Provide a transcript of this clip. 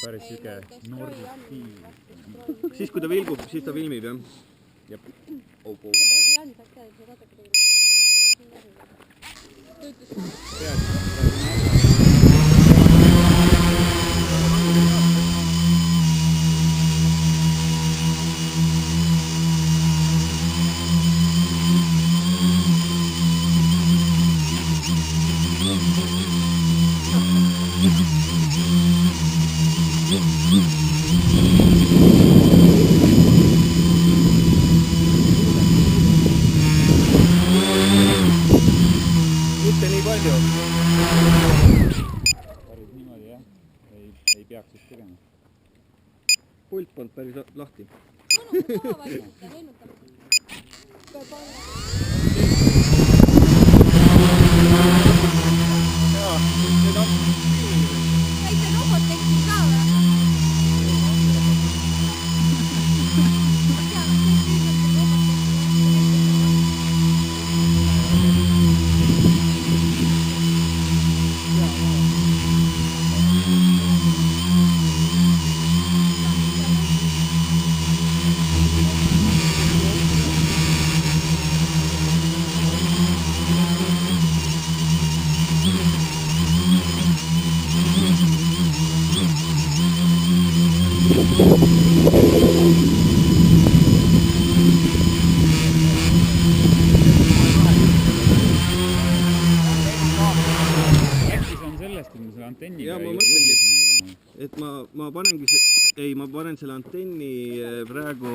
päris süge Nordi. Siis kui ta vilgub, siis ta filmib, jah? Jep. Mitte nii palju. Päris niimoodi, jah. Ei peaks just tegema. Pult polnud päris lahti. Käite robot tekstil ka või? Antenniga ja ma mõtlengi, et ma panengi ma panen selle antenni praegu